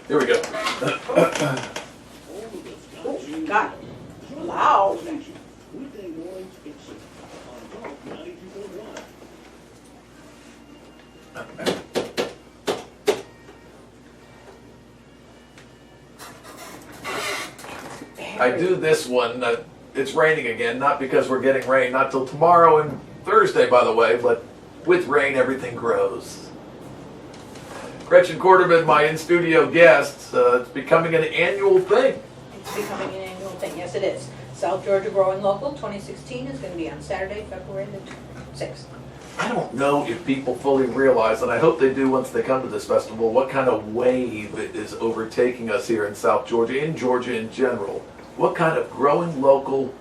Here we go. Ooh, God, loud. I do this one, it's raining again, not because we're getting rain, not till tomorrow and Thursday, by the way, but with rain, everything grows. Gretchen Quarterman, my in-studio guest, it's becoming an annual thing. It's becoming an annual thing, yes it is. South Georgia Growing Local 2016 is going to be on Saturday, February the 6th. I don't know if people fully realize, and I hope they do once they come to this festival, what kind of wave is overtaking us here in South Georgia, in Georgia in general. What kind of growing local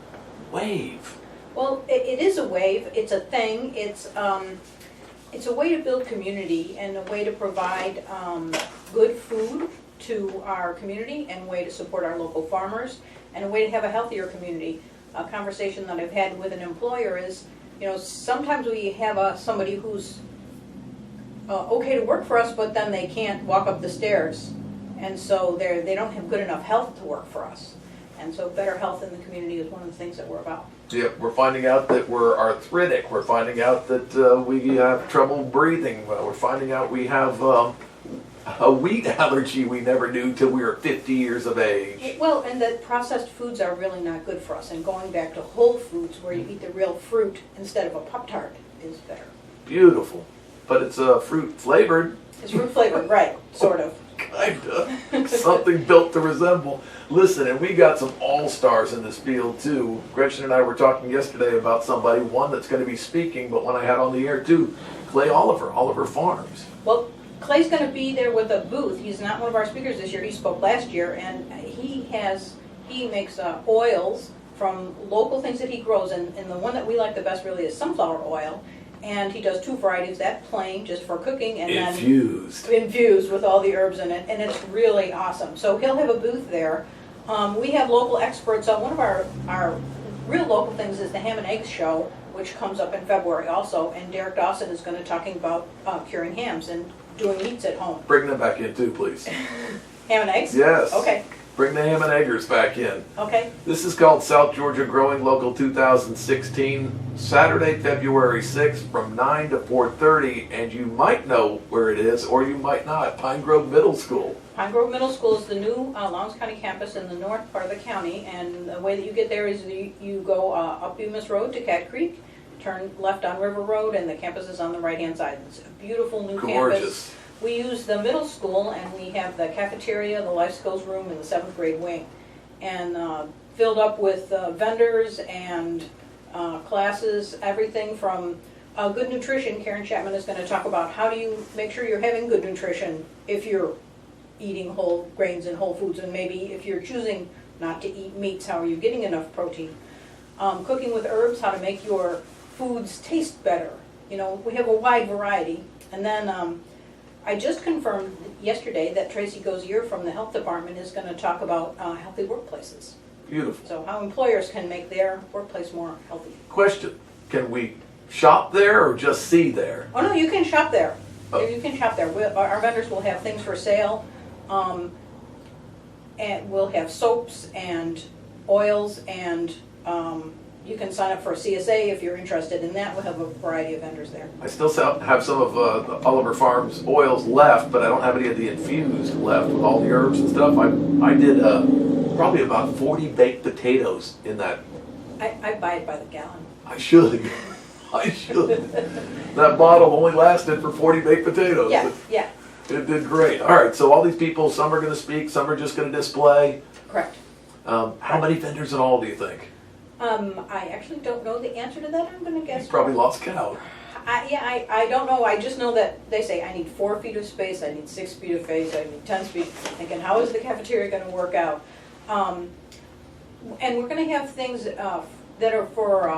wave? Well, it is a wave, it's a thing, it's a way to build community and a way to provide good food to our community and a way to support our local farmers and a way to have a healthier community. A conversation that I've had with an employer is, you know, sometimes we have somebody who's okay to work for us, but then they can't walk up the stairs. And so they don't have good enough health to work for us. And so better health in the community is one of the things that we're about. Yeah, we're finding out that we're arthritic. We're finding out that we have trouble breathing. We're finding out we have a wheat allergy we never knew till we were 50 years of age. Well, and that processed foods are really not good for us. And going back to whole foods where you eat the real fruit instead of a Pop-Tart is better. Beautiful. But it's fruit flavored. It's fruit flavored, right, sort of. Kind of. Something built to resemble. Listen, and we got some all-stars in this field too. Gretchen and I were talking yesterday about somebody, one that's going to be speaking, but one I had on the air too, Clay Oliver Farms. Well, Clay's going to be there with a booth. He's not one of our speakers this year. He spoke last year, and he makes oils from local things that he grows, and the one that we like the best really is sunflower oil. And he does two varieties, that plain, just for cooking, and infused. Then infused with all the herbs in it, and it's really awesome. So he'll have a booth there. We have local experts. One of our real local things is the Ham and Eggs Show, which comes up in February also, and Derek Dawson is going to talking about curing hams and doing meats at home. Bring them back in too, please. Ham and eggs? Yes. Okay. Bring the ham and eggers back in. Okay. This is called South Georgia Growing Local 2016, Saturday, February 6th from 9 to 4:30, and you might know where it is, or you might not. Pine Grove Middle School. Pine Grove Middle School is the new Lowndes County campus in the north part of the county, and the way that you get there is you go up Bemis Road to Cat Creek, turn left on River Road, and the campus is on the right-hand side. It's a beautiful new Gorgeous. Campus. We use the middle school, and we have the cafeteria, the life skills room, and the 7th grade wing, and filled up with vendors and classes, everything from good nutrition. Karen Chapman is going to talk about how do you make sure you're having good nutrition if you're eating whole grains and whole foods, and maybe if you're choosing not to eat meats, how are you getting enough protein? Cooking with herbs, how to make your foods taste better. You know, we have a wide variety. And then I just confirmed yesterday that Tracy Gozier from the health department is going to talk about healthy workplaces. Beautiful. So how employers can make their workplace more healthy. Question, can we shop there or just see there? Oh no, you can shop there. Oh. You can shop there. Our vendors will have things for sale, and we'll have soaps and oils, and you can sign up for a CSA if you're interested in that. We'll have a variety of vendors there. I still have some of the Oliver Farms oils left, but I don't have any of the infused left with all the herbs and stuff. I did probably about 40 baked potatoes in that. I buy it by the gallon. I should. I should. That bottle only lasted for 40 baked potatoes. Yeah, yeah. It did great. All right, so all these people, some are going to speak, some are just going to display. Correct. How many vendors in all do you think? I actually don't know the answer to that. I'm going to guess. You probably lost count. I don't know. I just know that they say I need 4 feet of space, I need 6 feet of space, I need 10 feet. Thinking, how is the cafeteria going to work out? And we're going to have things that are for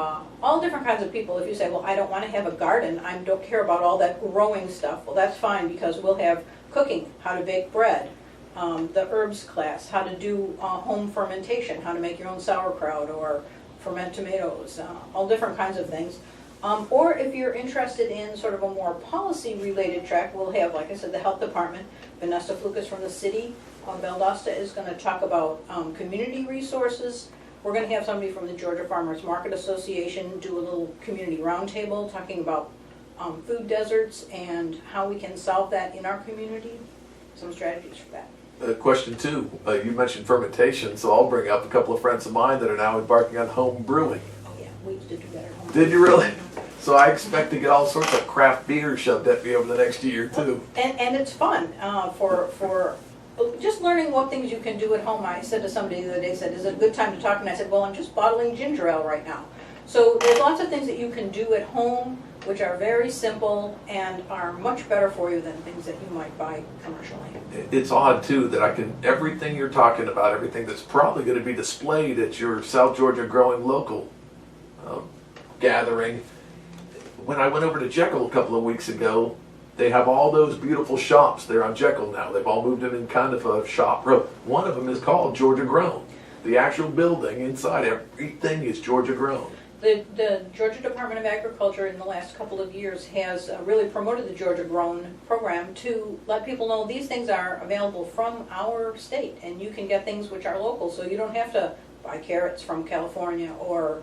all different kinds of people. If you say, well, I don't want to have a garden, I don't care about all that growing stuff, well, that's fine, because we'll have cooking, how to bake bread, the herbs class, how to do home fermentation, how to make your own sauerkraut or ferment tomatoes, all different kinds of things. Or if you're interested in sort of a more policy-related track, we'll have, like I said, the health department. Vanessa Flukas from the city of Valdosta is going to talk about community resources. We're going to have somebody from the Georgia Farmers Market Association do a little community roundtable talking about food deserts and how we can solve that in our community. Some strategies for that. Question two, you mentioned fermentation, so I'll bring up a couple of friends of mine that are now embarking on home brewing. Oh yeah, we used to do that at home. Did you really? So I expect to get all sorts of craft beer shoved at me over the next year too. And it's fun for just learning what things you can do at home. I said to somebody the other day, said, is it a good time to talk? And I said, well, I'm just bottling ginger ale right now. So there's lots of things that you can do at home which are very simple and are much better for you than things that you might buy commercially. It's odd too that I can, everything you're talking about, everything that's probably going to be displayed at your South Georgia Growing Local gathering. When I went over to Jekyll a couple of weeks ago, they have all those beautiful shops there on Jekyll now. They've all moved them in kind of a shop row. One of them is called Georgia Grown. The actual building inside, everything is Georgia Grown. The Georgia Department of Agriculture in the last couple of years has really promoted the Georgia Grown program to let people know these things are available from our state, and you can get things which are local, so you don't have to buy carrots from California or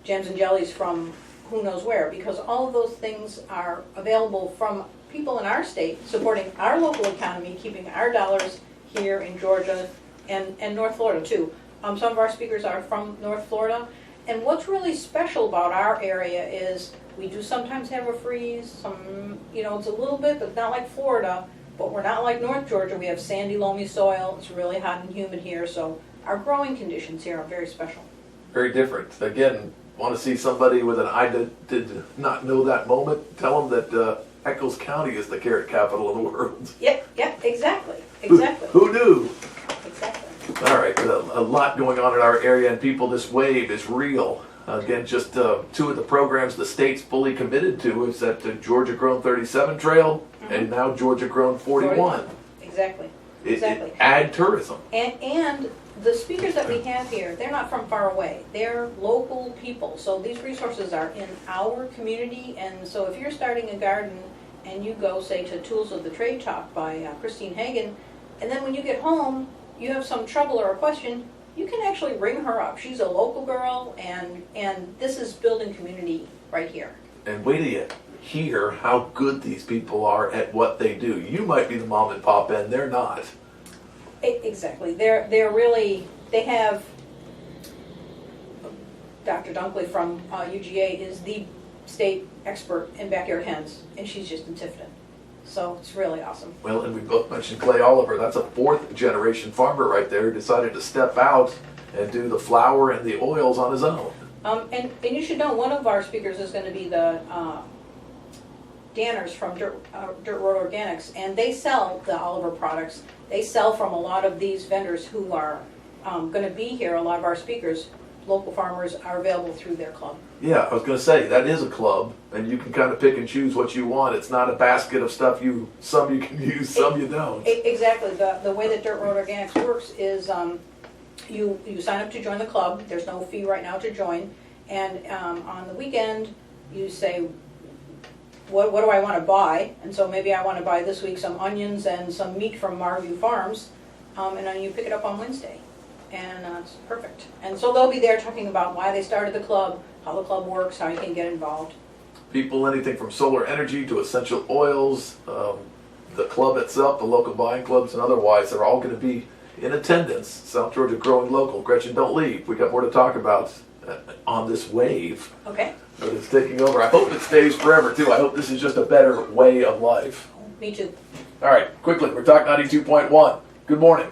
jams and jellies from who knows where, because all of those things are available from people in our state, supporting our local economy, keeping our dollars here in Georgia and North Florida too. Some of our speakers are from North Florida. And what's really special about our area is we do sometimes have a freeze. Some, it's a little bit, but not like Florida. But we're not like North Georgia. We have sandy, loamy soil. It's really hot and humid here. So our growing conditions here are very special. Very different. Again, want to see somebody with an eye that did not know that moment? Tell them that Eccles County is the carrot capital of the world. Yep, exactly. Who knew? Exactly. All right, a lot going on in our area, and people, this wave is real. Again, just two of the programs the state's fully committed to is that the Georgia Grown 37 Trail and now Georgia Grown 41. Exactly. Ag tourism. And the speakers that we have here, they're not from far away. They're local people. So these resources are in our community. And so if you're starting a garden and you go, say, to Tools of the Trade Talk by Christine Hagan, and then when you get home, you have some trouble or a question, you can actually ring her up. She's a local girl, and this is building community right here. And wait till you hear how good these people are at what they do. You might be the mom and pop, and they're not. Exactly. They're really, they have, Dr. Dunkley from UGA is the state expert in backyard hens, and she's just in Tifton. So it's really awesome. Well, and we both mentioned Clay Oliver. That's a fourth generation farmer right there who decided to step out and do the flour and the oils on his own. And you should know one of our speakers is going to be the Danners from Dirt Road Organics, and they sell the Oliver products. They sell from a lot of these vendors who are going to be here. A lot of our speakers, local farmers, are available through their club. Yeah, I was going to say, that is a club, and you can kind of pick and choose what you want. It's not a basket of stuff some you can use, some you don't. Exactly. The way that Dirt Road Organics works is you sign up to join the club. There's no fee right now to join. And on the weekend, you say, what do I want to buy? And so maybe I want to buy this week some onions and some meat from Marview Farms, and then you pick it up on Wednesday. And it's perfect. And so they'll be there talking about why they started the club, how the club works, how you can get involved. People, anything from solar energy to essential oils, the club itself, the local buying clubs and otherwise, they're all going to be in attendance. South Georgia Growing Local. Gretchen, don't leave. We got more to talk about on this wave. Okay. That is taking over. I hope it stays forever too. I hope this is just a better way of life. Me too. All right, quickly, we're talking 92.1. Good morning.